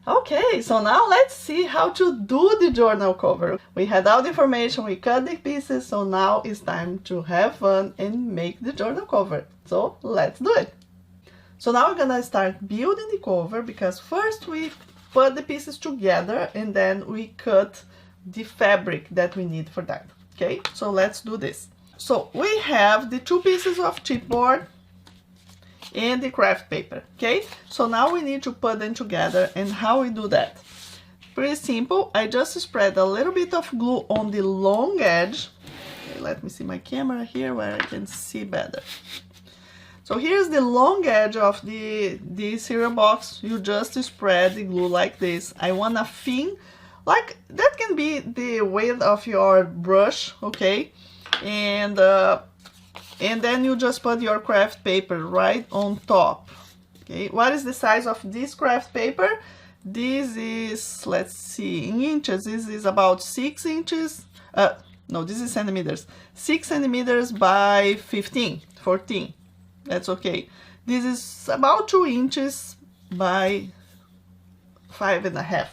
Okay, so now let's see how to do the journal cover. We had all the information, we cut the pieces, so now it's time to have fun and make the journal cover. So let's do it. So now we're gonna start building the cover, because first we put the pieces together and then we cut the fabric that we need for that. Okay, so let's do this. So we have the 2 pieces of chipboard and the craft paper. Okay, so now we need to put them together. And how we do that? Pretty simple. I just spread a little bit of glue on the long edge. Okay, let me see my camera here where I can see better. So here's the long edge of the cereal box. You just spread the glue like this. I want a thin, like that can be the width of your brush, okay? And then you just put your craft paper right on top. Okay, what is the size of this craft paper? This is, let's see, in inches, this is about 6 inches. No, this is centimeters. 6 centimeters by 14. That's okay. This is about 2 inches by 5.5.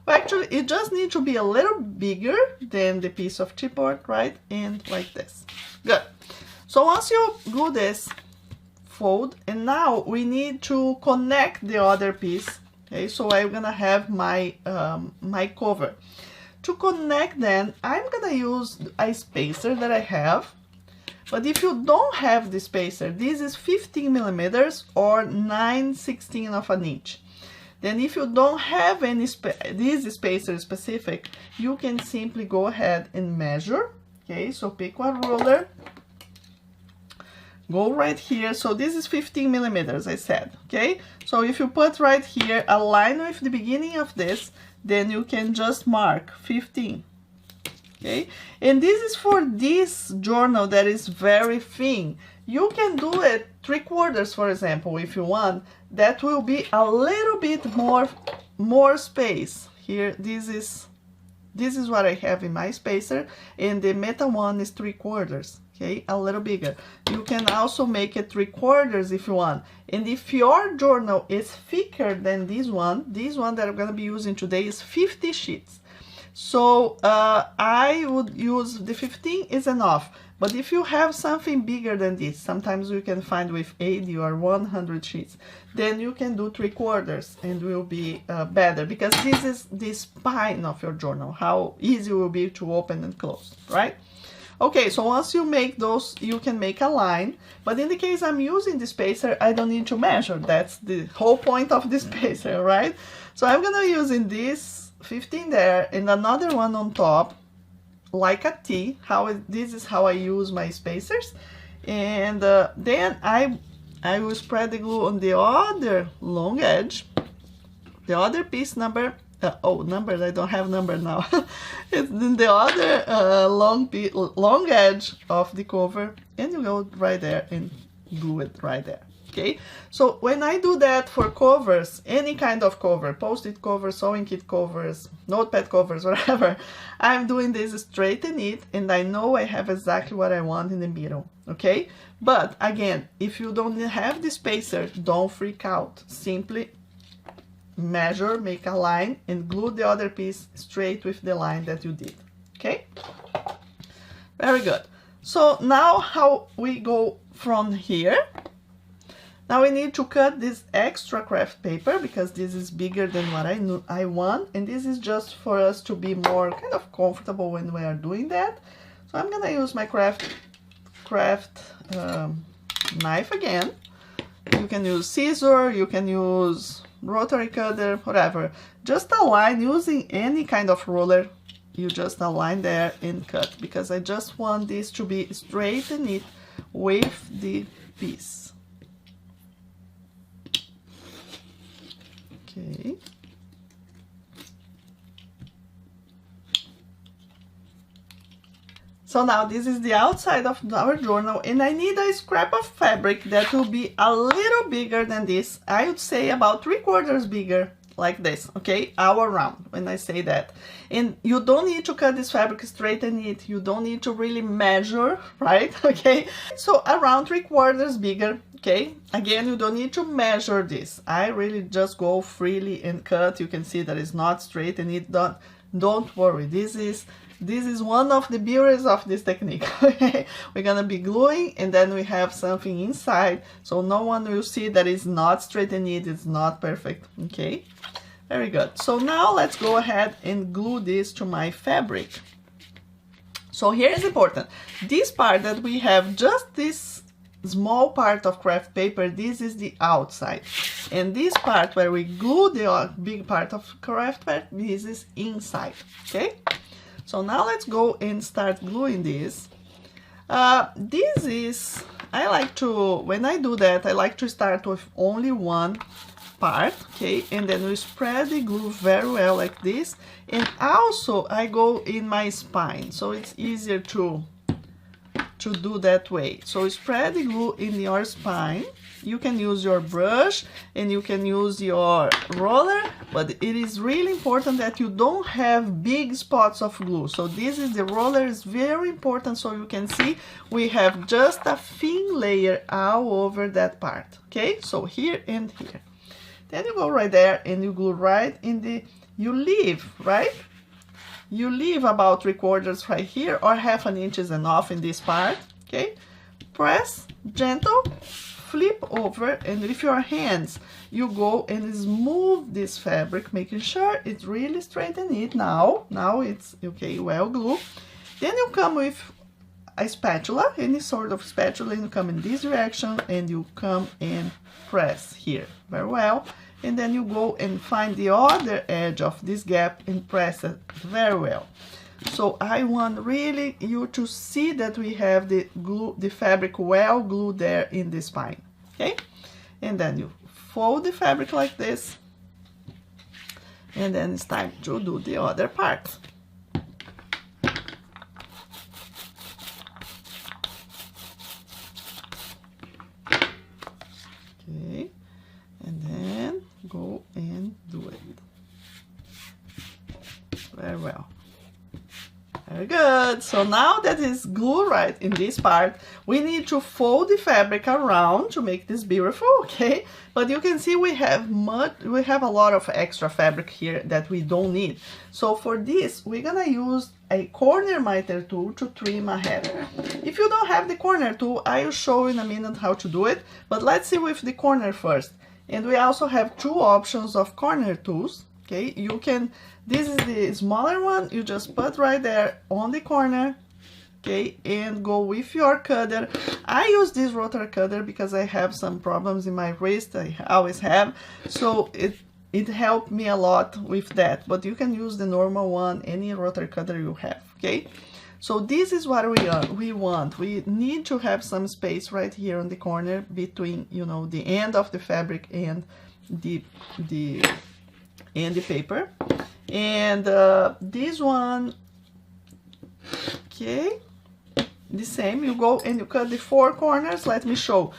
Well, actually, it just needs to be a little bigger than the piece of chipboard, right? And like this. Good. So once you glue this, fold, and now we need to connect the other piece. Okay, so I'm gonna have my my cover. To connect them, I'm gonna use a spacer that I have. But if you don't have the spacer, this is 15 millimeters or 9/16 of an inch. Then if you don't have any this spacer specific, you can simply go ahead and measure. Okay, so pick one ruler, go right here. So this is 15 millimeters, I said. Okay, so if you put right here, align with the beginning of this, then you can just mark 15. Okay, and this is for this journal that is very thin. You can do it 3/4, for example, if you want. That will be a little bit more space. Here, this is what I have in my spacer, and the metal one is 3/4. Okay, a little bigger. You can also make it 3/4 if you want. And if your journal is thicker than this one that I'm gonna be using today is 50 sheets. So I would use the 15 is enough. But if you have something bigger than this, sometimes you can find with 80 or 100 sheets, then you can do 3/4 and will be better, because this is the spine of your journal, how easy it will be to open and close, right? Okay, so once you make those, you can make a line. But in the case I'm using the spacer, I don't need to measure. That's the whole point of the spacer, right? So I'm gonna be using this 15 there and another one on top, like a T. This is how I use my spacers. And then I will spread the glue on the other long edge, the other piece number. Numbers, I don't have number now. It's in the other long edge of the cover, and you go right there and glue it right there. Okay, so when I do that for covers, any kind of cover, post-it covers, sewing kit covers, notepad covers, whatever, I'm doing this straight and neat, and I know I have exactly what I want in the middle. Okay, but again, if you don't have the spacer, don't freak out. Simply measure, make a line, and glue the other piece straight with the line that you did. Okay, very good. So now how we go from here? Now we need to cut this extra craft paper, because this is bigger than what I want, and this is just for us to be more kind of comfortable when we are doing that. So I'm gonna use my craft knife again. You can use scissor, you can use rotary cutter, whatever. Just align using any kind of ruler. You just align there and cut, because I just want this to be straight and neat with the piece. Okay. So now this is the outside of our journal, and I need a scrap of fabric that will be a little bigger than this. I would say about 3/4 bigger, like this, okay, all around when I say that. And you don't need to cut this fabric straight and neat. You don't need to really measure, right? Okay, so around 3/4 bigger. okay? Again, you don't need to measure this. I really just go freely and cut. You can see that it's not straight, and it don't worry. This is one of the beauties of this technique. Okay, we're gonna be gluing, and then we have something inside, so no one will see that it's not straight and neat, it's not perfect. Okay, very good. So now let's go ahead and glue this to my fabric. So here is important. This part that we have, just this small part of craft paper, this is the outside, and this part where we glue the big part of craft paper, this is inside. Okay, so now let's go and start gluing this. This is, I like to, when I do that, I like to start with only one part, okay, and then we spread the glue very well like this, and also I go in my spine, so it's easier to do that way. So spread the glue in your spine. You can use your brush and you can use your roller, but it is really important that you don't have big spots of glue. So this is, the roller is very important, so you can see we have just a thin layer all over that part. Okay, so here and here. Then you go right there and you glue right in the, you leave, right? You leave about 3/4 right here, or 1/2 inch is enough in this part. Okay, press, gentle, flip over, and with your hands you go and smooth this fabric, making sure it's really straight and neat. Now it's okay, well glue. Then you come with a spatula, any sort of spatula, and you come in this direction and you come and press here very well, and then you go and find the other edge of this gap and press it very well. So I want really you to see that we have the glue, the fabric well glued there in the spine. Okay, and then you fold the fabric like this, and then it's time to do the other part. Okay, and then go and do it very well. Very good. So now that is glue right in this part, we need to fold the fabric around to make this beautiful, okay? But you can see we have a lot of extra fabric here that we don't need. So for this, we're gonna use a corner miter tool to trim ahead. If you don't have the corner tool, I will show in a minute how to do it, but let's see with the corner first. And we also have two options of corner tools. Okay, you can, this is the smaller one, you just put right there on the corner, okay, and go with your cutter. I use this rotary cutter because I have some problems in my wrist, I always have, so it helped me a lot with that, but you can use the normal one, any rotary cutter you have, okay? So this is what we want. We need to have some space right here on the corner between, you know, the end of the fabric and the paper. And this one, okay, the same, you go and you cut the 4 corners. Let me show.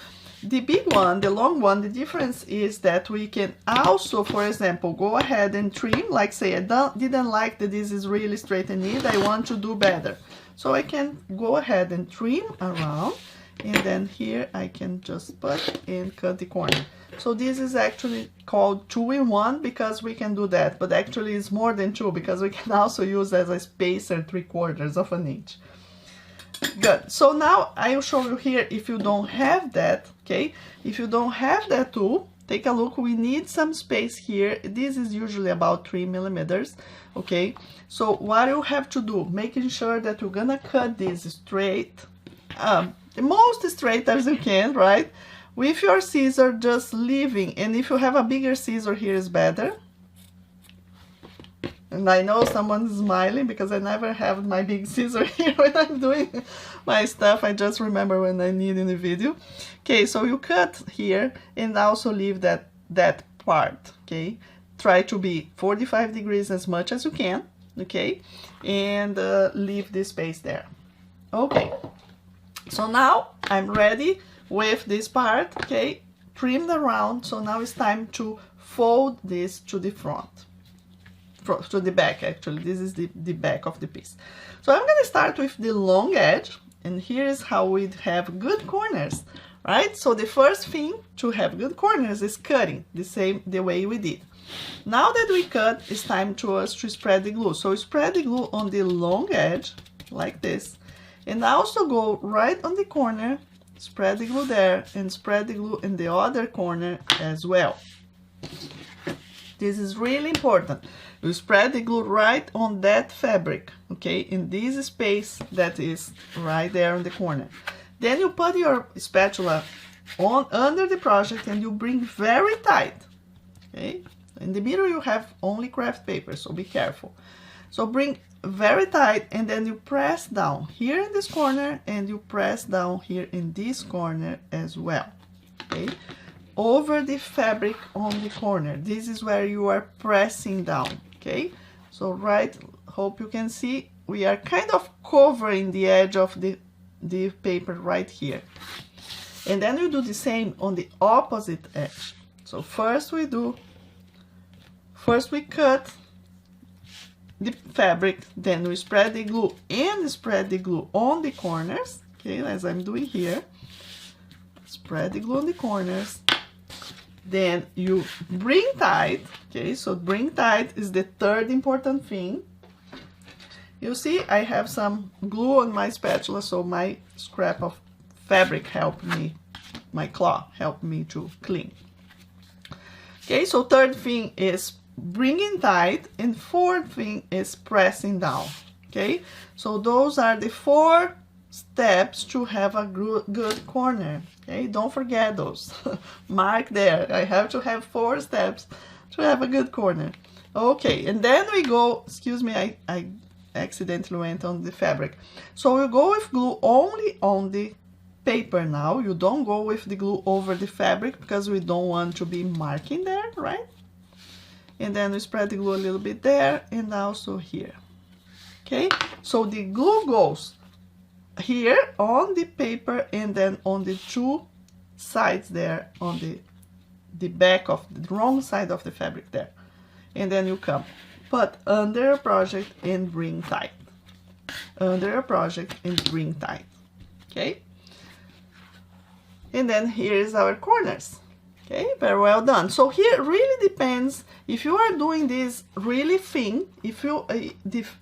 The big one, the long one, the difference is that we can also, for example, go ahead and trim, like say I didn't like that this is really straight and neat, I want to do better. So I can go ahead and trim around, and then here I can just put and cut the corner. So this is actually called 2-in-1 because we can do that, but actually it's more than 2 because we can also use as a spacer 3/4 inch. Good. So now I will show you here if you don't have that, okay? If you don't have that tool, take a look. We need some space here. This is usually about 3 millimeters, okay? So what you have to do, making sure that you're gonna cut this straight, the most straight as you can, right? With your scissor, just leaving, and if you have a bigger scissor here is better. And I know someone's smiling because I never have my big scissor here when I'm doing my stuff. I just remember when I need in the video. Okay, so you cut here and also leave that part, okay? Try to be 45 degrees as much as you can, okay? And leave this space there. Okay, so now I'm ready with this part, okay? Trimmed around, so now it's time to fold this to the front. To the back, actually. This is the back of the piece. So I'm gonna start with the long edge, and here is how we'd have good corners right? So the first thing to have good corners is cutting the way we did. Now that we cut, it's time to us to spread the glue. So spread the glue on the long edge like this, and also go right on the corner, spread the glue there, and spread the glue in the other corner as well. This is really important. You spread the glue right on that fabric, okay, in this space that is right there on the corner. Then you put your spatula on under the project and you bring very tight, okay? In the middle you have only craft paper, so be careful. So bring very tight, and then you press down here in this corner, and you press down here in this corner as well, okay? Over the fabric on the corner. This is where you are pressing down, okay? So right, hope you can see, we are kind of covering the edge of the paper right here. And then you do the same on the opposite edge. So first we cut the fabric, then we spread the glue and spread the glue on the corners, okay, as I'm doing here. Spread the glue on the corners. Then you bring tight, okay, so bring tight is the third important thing. You see, I have some glue on my spatula, so my scrap of fabric helped me, my claw helped me to clean. Okay, so third thing is bringing tight, and fourth thing is pressing down, okay? So those are the 4 steps to have a good corner, okay? Don't forget those. Mark there. I have to have 4 steps to have a good corner. Okay, and then we go, excuse me, I accidentally went on the fabric. So you go with glue only on the paper now. You don't go with the glue over the fabric because we don't want to be marking there, right? And then we spread the glue a little bit there and also here, okay? So the glue goes here on the paper and then on the 2 sides there, on the back of the wrong side of the fabric there. And then you come, put under a project and bring tight. Under a project and bring tight, okay? And then here is our corners. Okay, very well done. So here really depends if you are doing this really thin. If you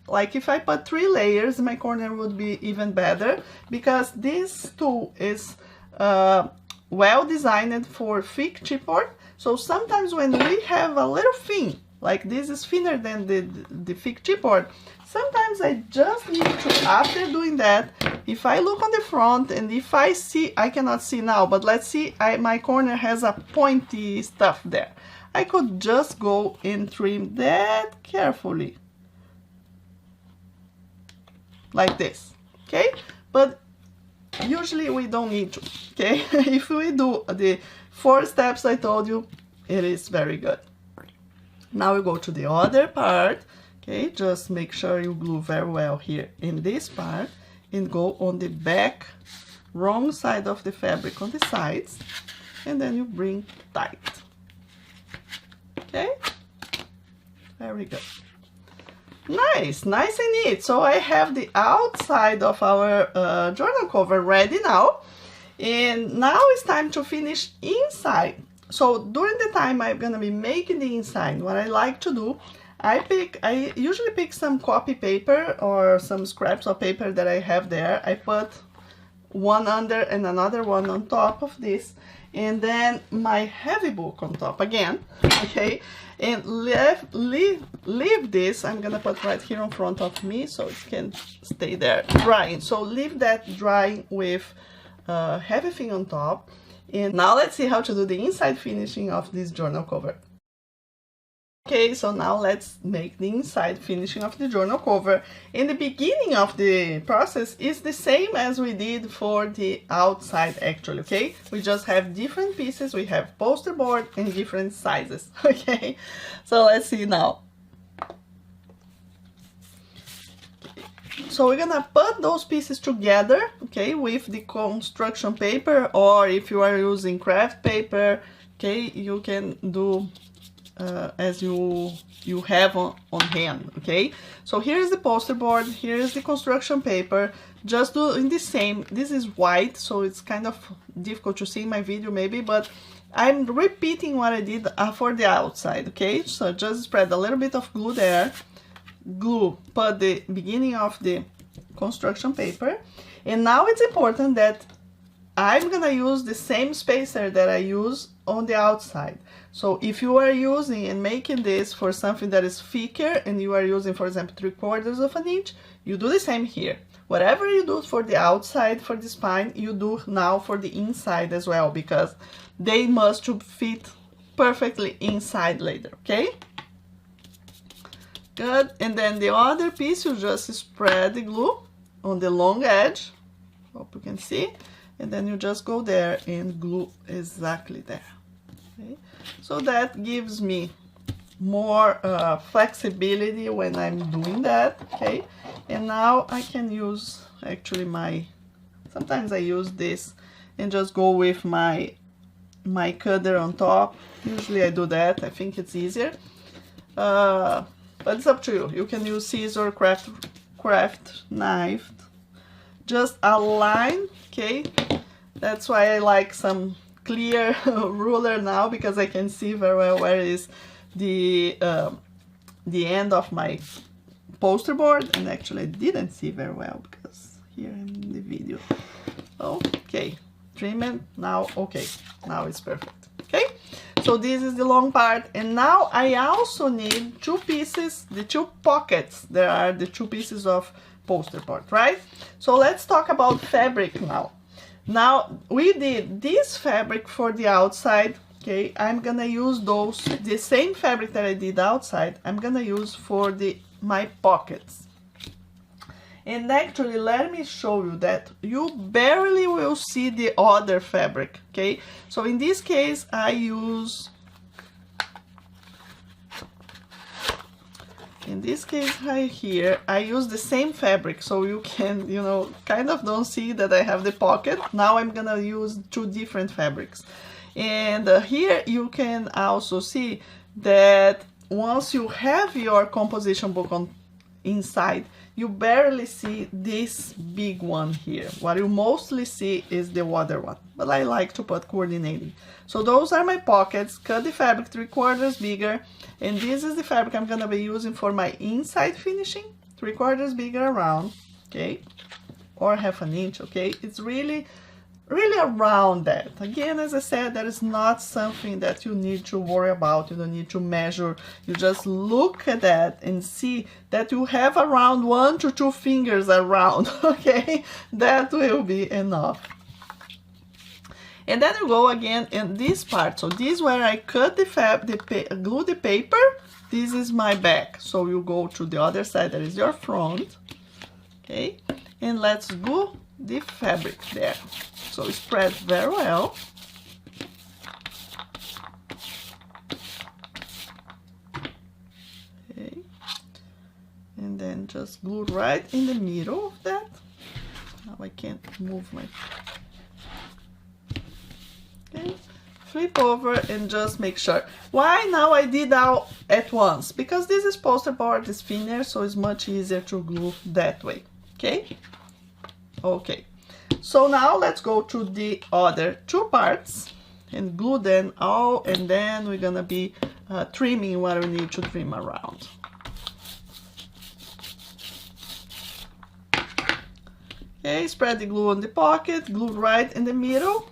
like, if I put 3 layers, my corner would be even better, because this tool is well designed for thick chipboard. So sometimes when we have a little thin, like this is thinner than the thick chipboard, sometimes I just need to, after doing that, if I look on the front and if I see, I cannot see now, but let's see, my corner has a pointy stuff there. I could just go and trim that carefully, like this, okay? But usually we don't need to, okay? If we do the 4 steps I told you, it is very good. Now we go to the other part. Okay, just make sure you glue very well here in this part and go on the back wrong side of the fabric on the sides, and then you bring tight. Okay, very good. Nice, nice and neat. So I have the outside of our journal cover ready now, and now it's time to finish inside. So during the time I'm gonna be making the inside, what I like to do, I usually pick some copy paper or some scraps of paper that I have there. I put one under and another one on top of this, and then my heavy book on top again, okay? And leave this, I'm gonna put right here in front of me so it can stay there drying. So leave that drying with heavy thing on top. And now let's see how to do the inside finishing of this journal cover. Okay, so now let's make the inside finishing of the journal cover. In the beginning of the process is the same as we did for the outside actually, okay? We just have different pieces, we have poster board in different sizes, okay? So let's see now. So we're gonna put those pieces together, okay, with the construction paper, or if you are using craft paper, okay, you can do as you you have on hand, okay? So here's the poster board, here's the construction paper. Just doing the same. This is white, so it's kind of difficult to see in my video maybe, but I'm repeating what I did for the outside, okay? So just spread a little bit of glue there, glue, put the beginning of the construction paper, and now it's important that I'm gonna use the same spacer that I use on the outside. So if you are using and making this for something that is thicker and you are using, for example, 3/4 of an inch, you do the same here. Whatever you do for the outside, for the spine, you do now for the inside as well, because they must fit perfectly inside later, okay? Good, and then the other piece, you just spread the glue on the long edge, hope you can see, and then you just go there and glue exactly there, okay? So that gives me more flexibility when I'm doing that, okay? And now I can use actually sometimes I use this and just go with my cutter on top. Usually I do that, I think it's easier. But it's up to you. You can use scissor, craft knife. Just align, okay? That's why I like some clear ruler now, because I can see very well where is the end of my poster board, and actually I didn't see very well because here in the video. Okay, trim it now. Okay, now it's perfect. Okay, so this is the long part, and now I also need two pieces, the two pockets. There are the two pieces of poster board, right? So let's talk about fabric now. Now we did this fabric for the outside. Okay, I'm gonna use the same fabric that I did outside, I'm gonna use for my pockets. And actually, let me show you that you barely will see the other fabric, okay? So in this case, I use right here, I use the same fabric, so you can, you know, kind of don't see that I have the pocket. Now I'm gonna use two different fabrics. And here you can also see that once you have your composition book on inside, you barely see this big one here. What you mostly see is the other one, but I like to put coordinating. So those are my pockets. Cut the fabric 3/4 bigger, and this is the fabric I'm gonna be using for my inside finishing, 3/4 bigger around, okay, or 1/2 inch, okay? It's really around that. Again, as I said, that is not something that you need to worry about. You don't need to measure. You just look at that and see that you have around 1 to 2 fingers around, okay? That will be enough. And then you go again in this part. So this is where I cut glue the paper. This is my back. So you go to the other side, that is your front, okay? And let's glue the fabric there. So spread very well. Okay. And then just glue right in the middle of that. Now I can't move my... Okay. Flip over and just make sure. Why now I did all at once? Because this is poster board, is thinner, so it's much easier to glue that way. Okay? Okay. So now let's go to the other two parts and glue them all, and then we're gonna be trimming what we need to trim around. Okay, spread the glue on the pocket, glue right in the middle.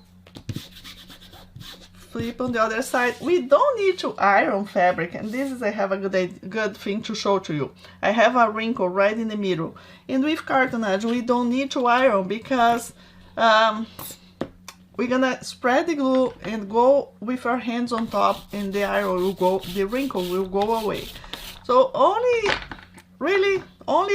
Flip on the other side. We don't need to iron fabric, and this is, I have a good thing to show to you. I have a wrinkle right in the middle, and with cartonnage we don't need to iron because we're gonna spread the glue and go with our hands on top, and the iron will go, the wrinkle will go away. So only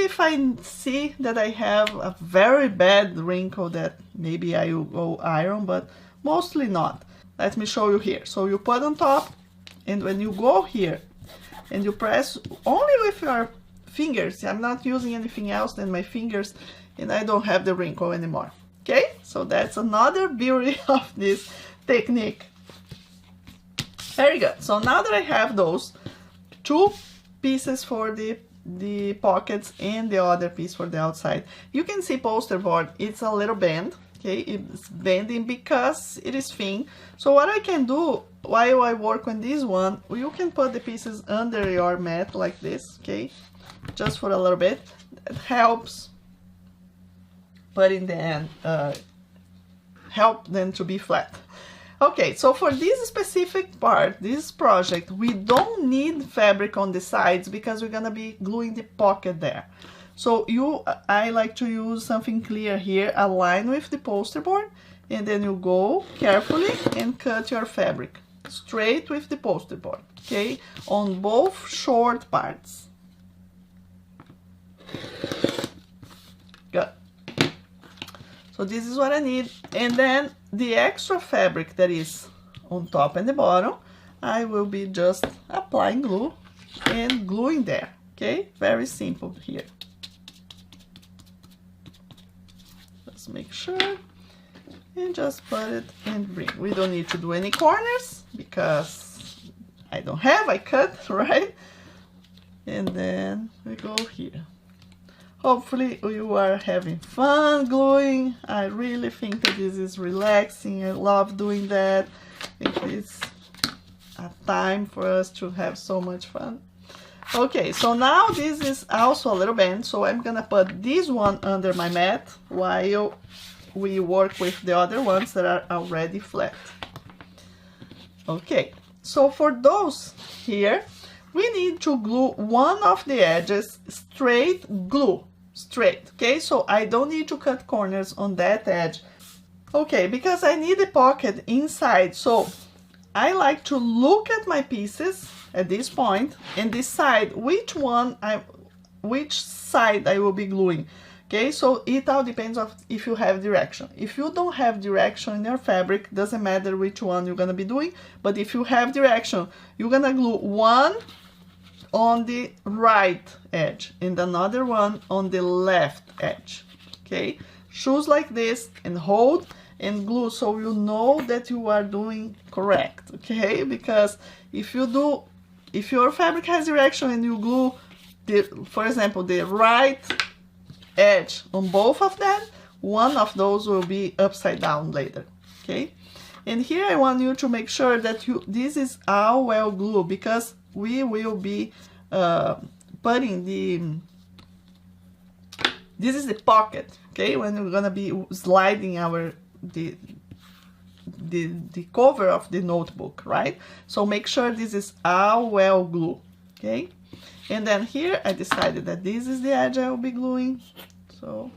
if I see that I have a very bad wrinkle, that maybe I will go iron, but mostly not. Let me show you here. So you put on top, and when you go here and you press only with your fingers, I'm not using anything else than my fingers, and I don't have the wrinkle anymore. Okay, so that's another beauty of this technique. Very good. So now that I have those two pieces for the pockets and the other piece for the outside. You can see poster board, it's a little bend, okay? It's bending because it is thin. So what I can do while I work on this one, you can put the pieces under your mat like this, okay? Just for a little bit. It helps putting them, help them to be flat. Okay, so for this specific part, this project, we don't need fabric on the sides because we're gonna be gluing the pocket there. So I like to use something clear here, align with the poster board, and then you go carefully and cut your fabric straight with the poster board, okay, on both short parts. Good. So this is what I need, and then the extra fabric that is on top and the bottom, I will be just applying glue and gluing there, okay? Very simple here. Just make sure and just put it and bring. We don't need to do any corners because I don't have, I cut, right? And then we go here. Hopefully you are having fun gluing. I really think that this is relaxing. I love doing that. I think it's a time for us to have so much fun. Okay, so now this is also a little bent, so I'm gonna put this one under my mat while we work with the other ones that are already flat. Okay, so for those here, we need to glue one of the edges straight glue. Straight, okay? So I don't need to cut corners on that edge. Okay, because I need a pocket inside, so I like to look at my pieces at this point and decide which side I will be gluing. Okay, so it all depends on if you have direction. If you don't have direction in your fabric, doesn't matter which one you're gonna be doing, but if you have direction, you're gonna glue one on the right edge and another one on the left edge, okay? Choose like this and hold and glue so you know that you are doing correct, okay? Because if your fabric has direction and you glue, for example, the right edge on both of them, one of those will be upside down later, okay? And here I want you to make sure that this is all well glued because we will be putting this is the pocket, okay, when we're gonna be sliding the cover of the notebook, right? So make sure this is all well glued, okay? And then here I decided that this is the edge I will be gluing. So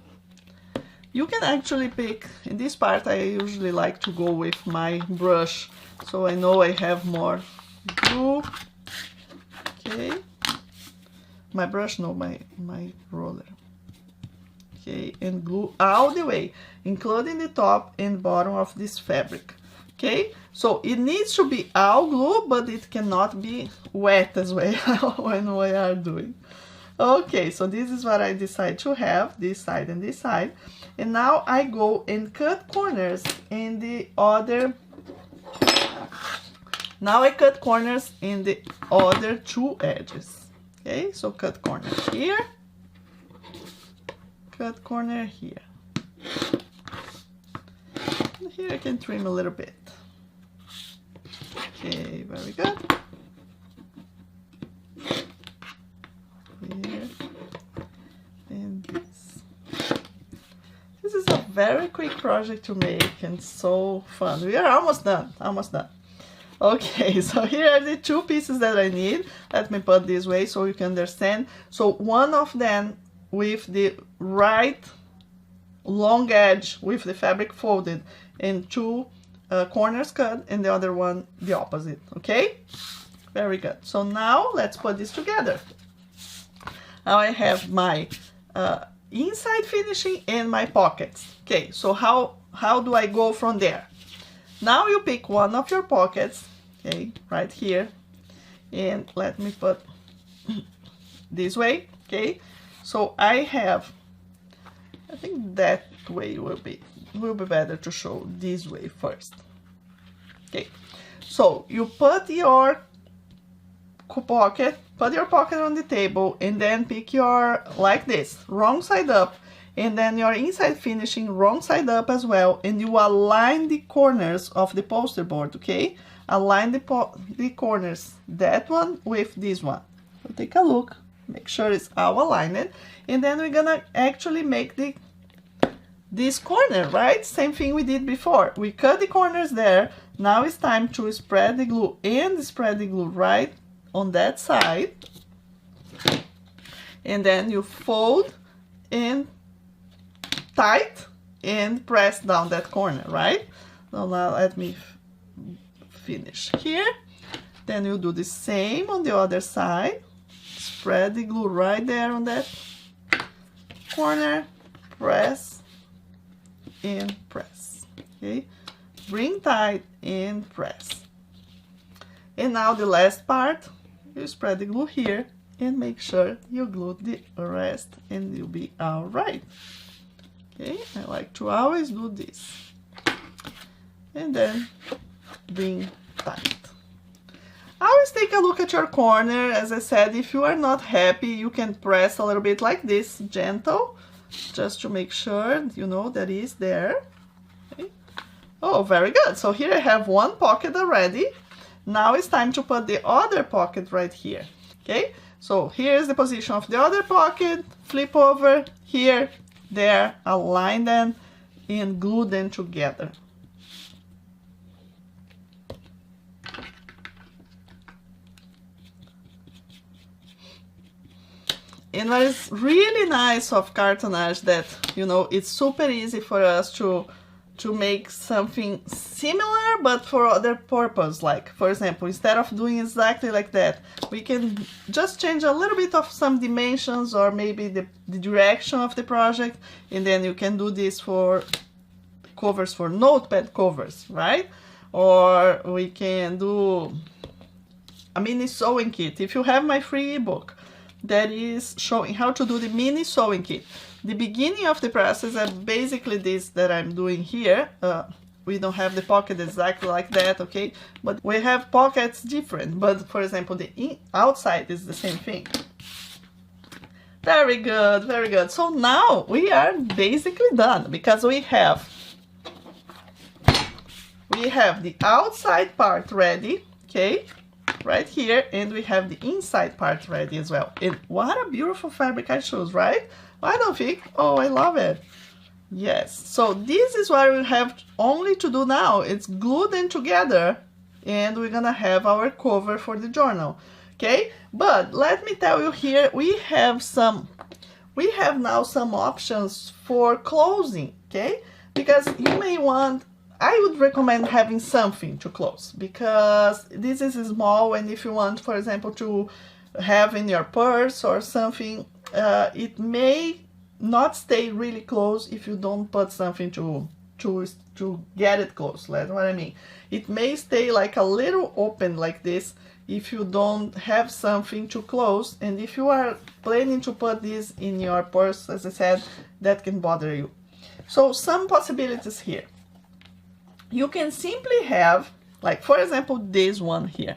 you can actually pick, in this part I usually like to go with my brush, so I know I have more glue, okay? My brush, no, my roller. Okay, and glue all the way, including the top and bottom of this fabric. Okay, so it needs to be all glue, but it cannot be wet as well when we are doing. Okay, so this is what I decide to have, this side and this side. And now I go and cut corners in the other. Now I cut corners in the other two edges. Okay, so cut corner here, cut corner here. And here I can trim a little bit. Okay, very good. Here and this. This is a very quick project to make and so fun. We are almost done, almost done. Okay, so here are the two pieces that I need. Let me put this way so you can understand. So one of them with the right long edge with the fabric folded and two corners cut, and the other one the opposite, okay? Very good. So now let's put this together. Now I have my inside finishing and my pockets. Okay, so how do I go from there? Now you pick one of your pockets, okay, right here, and let me put this way, okay? So I think that way will be better to show this way first. Okay, so you put your pocket, put your pocket on the table, and then pick your, like this, wrong side up, and then your inside finishing wrong side up as well, and you align the corners of the poster board, okay? Align the corners, that one with this one. So take a look, make sure it's all aligned, and then we're gonna actually make this corner, right? Same thing we did before. We cut the corners there. Now it's time to spread the glue, and spread the glue right on that side. And then you fold and tight and press down that corner, right? So now let me finish here. Then you do the same on the other side. Spread the glue right there on that corner. Press and press, okay? Bring tight and press. And now the last part, you spread the glue here and make sure you glue the rest and you'll be all right. Okay, I like to always do this. And then bring tight. Always take a look at your corner. As I said, if you are not happy, you can press a little bit like this, gentle, just to make sure you know that is there. Okay. Oh, very good. So here I have one pocket already. Now it's time to put the other pocket right here. Okay, so here's the position of the other pocket. Flip over here, there, align them and glue them together. And what is really nice of Cartonnage that, you know, it's super easy for us to make something similar but for other purpose. Like, for example, instead of doing exactly like that, we can just change a little bit of some dimensions or maybe the direction of the project, and then you can do this for covers, for notepad covers, right? Or we can do a mini sewing kit. If you have my free ebook that is showing how to do the mini sewing kit, the beginning of the process is basically this that I'm doing here. We don't have the pocket exactly like that, okay? But we have pockets different. But for example, the outside is the same thing. Very good, very good. So now we are basically done because we have the outside part ready, okay? Right here, and we have the inside part ready as well. And what a beautiful fabric I chose, right? I don't think, oh, I love it. Yes, so this is what we have only to do now. It's glue them together and we're gonna have our cover for the journal, okay? But let me tell you here, we have now some options for closing, okay? Because you may want, I would recommend having something to close because this is small, and if you want, for example, to have in your purse or something, it may not stay really close if you don't put something to get it close. That's what I mean. It may stay like a little open like this if you don't have something to close, and if you are planning to put this in your purse, as I said, that can bother you. So some possibilities here. You can simply have, like for example, this one here.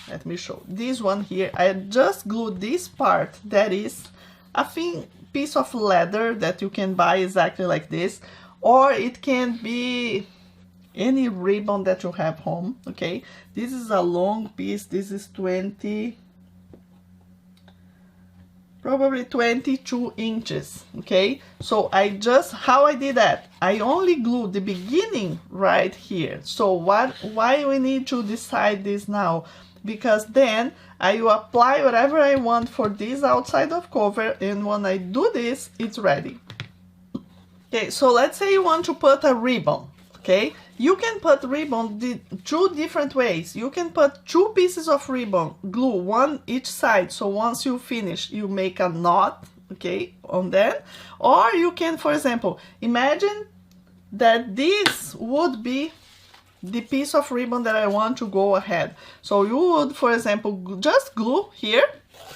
Let me show. This one here, I just glued this part that is a thin piece of leather that you can buy exactly like this, or it can be any ribbon that you have home, okay? This is a long piece. This is probably 22 inches, okay? So how I did that, I only glued the beginning right here. So why we need to decide this now? Because then I will apply whatever I want for this outside of cover, and when I do this, it's ready. Okay, so let's say you want to put a ribbon, okay? You can put ribbon two different ways. You can put two pieces of ribbon, glue one each side, so once you finish, you make a knot, okay, on that. Or you can, for example, imagine that this would be the piece of ribbon that I want to go ahead. So you would, for example, just glue here,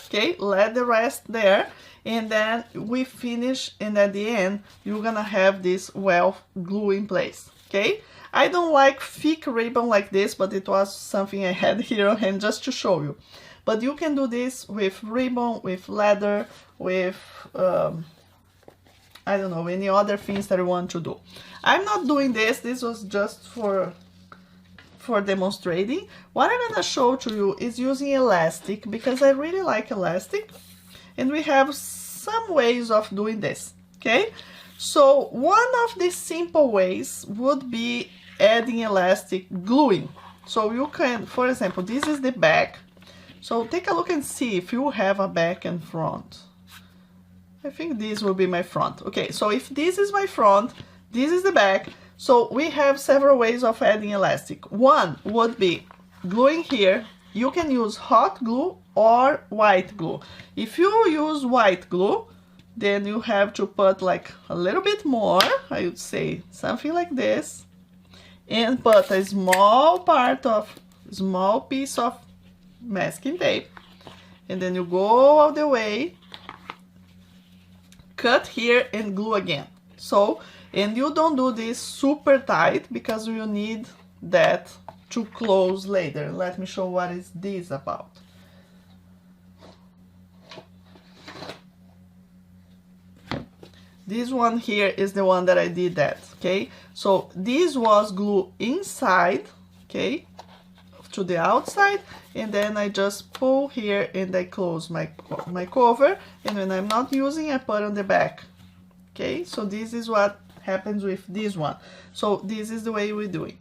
okay, let the rest there, and then we finish, and at the end, you're gonna have this well glue in place, okay? I don't like thick ribbon like this, but it was something I had here on hand just to show you. But you can do this with ribbon, with leather, with I don't know, any other things that you want to do. I'm not doing this. This was just for demonstrating. What I'm gonna show to you is using elastic, because I really like elastic, and we have some ways of doing this. Okay, so one of the simple ways would be adding elastic, gluing. So you can, for example, this is the back. So take a look and see if you have a back and front. I think this will be my front. Okay, so if this is my front, this is the back. So we have several ways of adding elastic. One would be gluing here. You can use hot glue or white glue. If you use white glue, then you have to put like a little bit more, I would say something like this, and put a small piece of masking tape, and then you go all the way, cut here and glue again. So, and you don't do this super tight, because you need that to close later. Let me show what is this about. This one here is the one that I did that, okay? So this was glue inside, okay, to the outside, and then I just pull here and I close my cover, and when I'm not using, I put on the back. Okay, so this is what happens with this one. So this is the way we do it.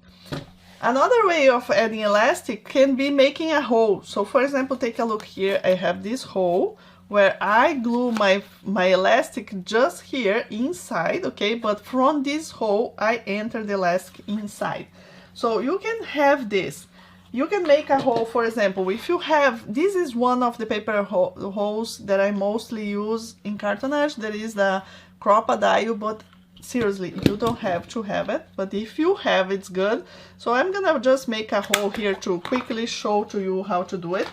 Another way of adding elastic can be making a hole. So for example, take a look here. I have this hole where I glue my elastic just here inside, okay? But from this hole, I enter the elastic inside. So you can have this. You can make a hole, for example, if you have, this is one of the paper holes that I mostly use in Cartonnage. There is the Cartonnage, but seriously, you don't have to have it, but if you have, it's good. So I'm gonna just make a hole here to quickly show to you how to do it.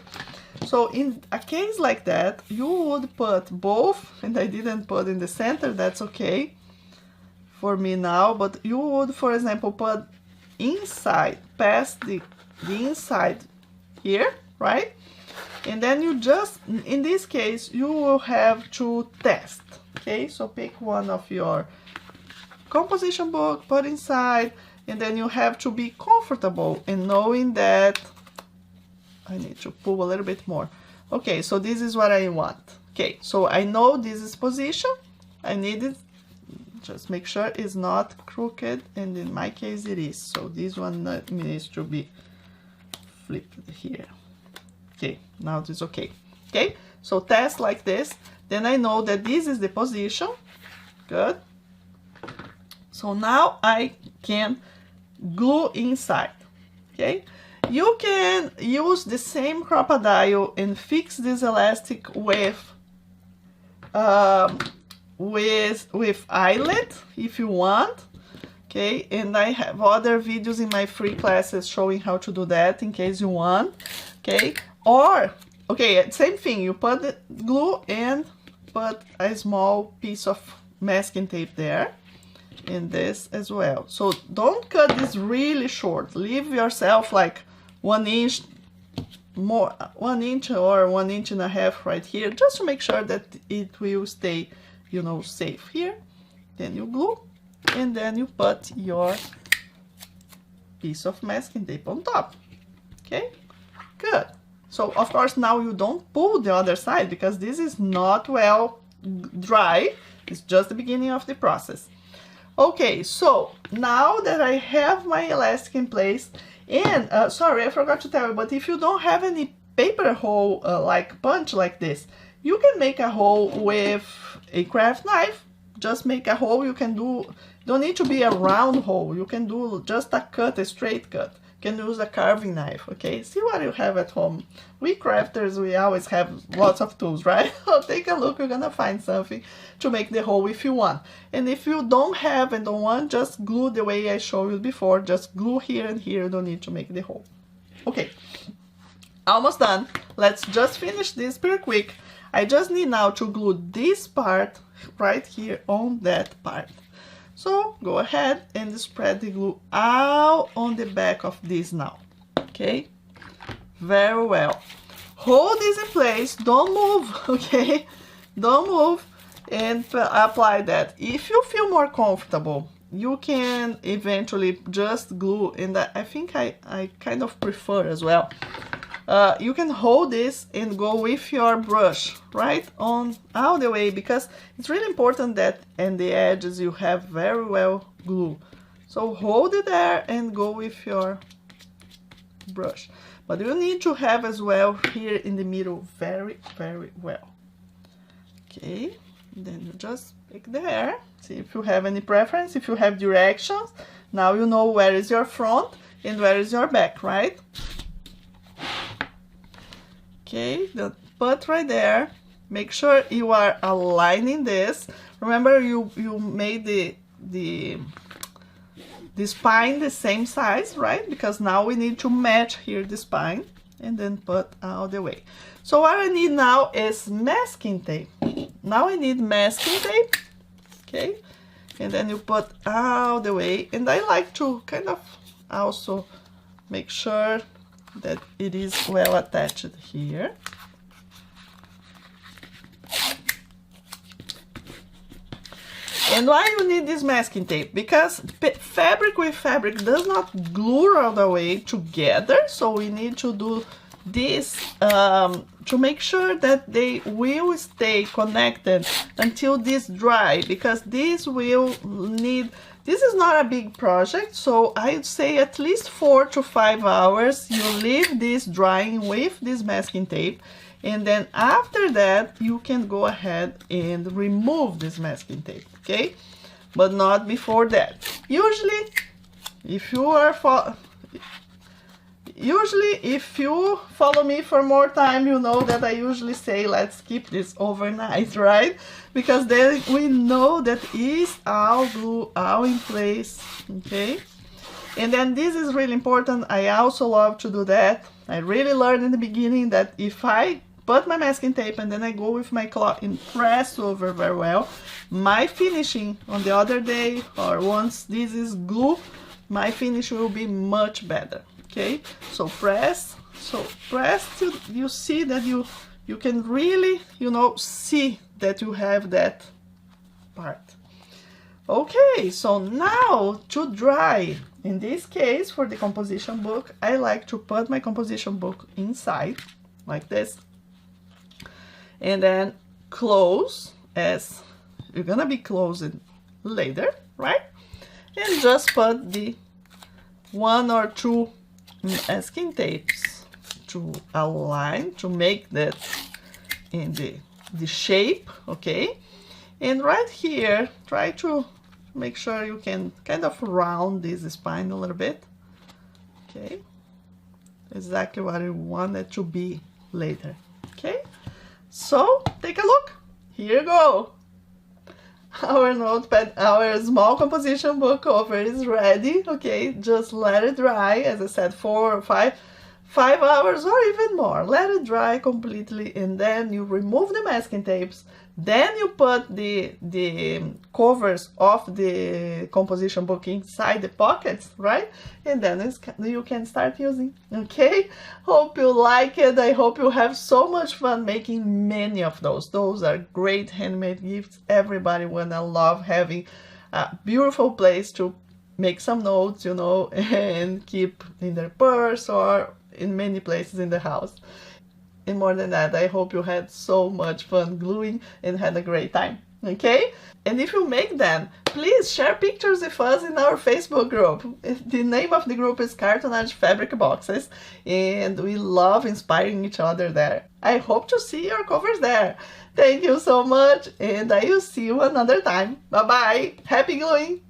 So in a case like that, you would put both, and I didn't put in the center, that's okay for me now, but you would, for example, put inside, past the inside here, right? And then you just, in this case, you will have to test, okay? So pick one of your composition book, put inside, and then you have to be comfortable in knowing that I need to pull a little bit more. Okay, so this is what I want. Okay, so I know this is position. I need it, just make sure it's not crooked, and in my case it is. So this one needs to be flipped here. Okay, now it is okay. Okay, so test like this. Then I know that this is the position. Good. So now I can glue inside. Okay. You can use the same crocodile and fix this elastic with eyelet if you want. Okay, and I have other videos in my free classes showing how to do that in case you want. Okay, or okay, same thing. You put the glue and put a small piece of masking tape there. And this as well. So don't cut this really short. Leave yourself like 1 inch more, 1 inch or 1.5 inches right here, just to make sure that it will stay, you know, safe here. Then you glue, and then you put your piece of masking tape on top. Okay, good. So of course now you don't pull the other side, because this is not well dry. It's just the beginning of the process. Okay, so now that I have my elastic in place, and sorry, I forgot to tell you, but if you don't have any paper hole like punch like this, you can make a hole with a craft knife. Just make a hole. You can do, don't need to be a round hole. You can do just a cut, a straight cut. You can use a carving knife, okay? See what you have at home. We crafters, we always have lots of tools, right? So take a look, you're gonna find something to make the hole if you want. And if you don't have and don't want, just glue the way I showed you before. Just glue here and here, you don't need to make the hole. Okay, almost done. Let's just finish this pretty quick. I just need now to glue this part right here on that part. So go ahead and spread the glue out on the back of this now, okay? Very well. Hold this in place, don't move, okay? Don't move, and apply that. If you feel more comfortable, you can eventually just glue, and I think I kind of prefer as well. You can hold this and go with your brush right on all the way, because it's really important that in the edges you have very well glue. So hold it there and go with your brush. But you need to have as well here in the middle very, very well. Okay, then you just pick the hair. See if you have any preference, if you have directions. Now you know where is your front and where is your back, right? Okay, then put right there. Make sure you are aligning this. Remember you made the spine the same size, right? Because now we need to match here the spine, and then put all the way. So what I need now is masking tape. Now I need masking tape, okay? And then you put all the way, and I like to kind of also make sure that it is well attached here. And why you need this masking tape? Because fabric with fabric does not glue all the way together, so we need to do this to make sure that they will stay connected until this dry, because this will need, this is not a big project, so I'd say at least 4 to 5 hours you leave this drying with this masking tape, and then after that you can go ahead and remove this masking tape, okay? But not before that. Usually if you follow me for more time, you know that I usually say let's keep this overnight, right? Because then we know that is all glue, all in place, okay? And then this is really important. I also love to do that. I really learned in the beginning that if I put my masking tape and then I go with my cloth and press over very well, my finishing on the other day, or once this is glue, my finish will be much better. Okay, so press till you see that you can really, you know, see that you have that part. Okay, so now to dry. In this case, for the composition book, I like to put my composition book inside like this, and then close as you're gonna be closing later, right? And just put the 1 or 2 masking tapes to align, to make that in the shape, okay? And right here, try to make sure you can kind of round this spine a little bit, okay? Exactly what you want it to be later, okay? So take a look, here you go. Our notepad, our small composition book cover is ready, okay? Just let it dry, as I said, 4 or 5 hours or even more. Let it dry completely, and then you remove the masking tapes. Then you put the covers of the composition book inside the pockets, right? And then you can start using, okay? Hope you like it. I hope you have so much fun making many of those. Those are great handmade gifts. Everybody wanna love having a beautiful place to make some notes, you know, and keep in their purse or in many places in the house. And more than that, I hope you had so much fun gluing and had a great time, okay? And if you make them, please share pictures with us in our Facebook group. The name of the group is Cartonnage Fabric Boxes, and we love inspiring each other there. I hope to see your covers there. Thank you so much, and I will see you another time. Bye-bye. Happy gluing!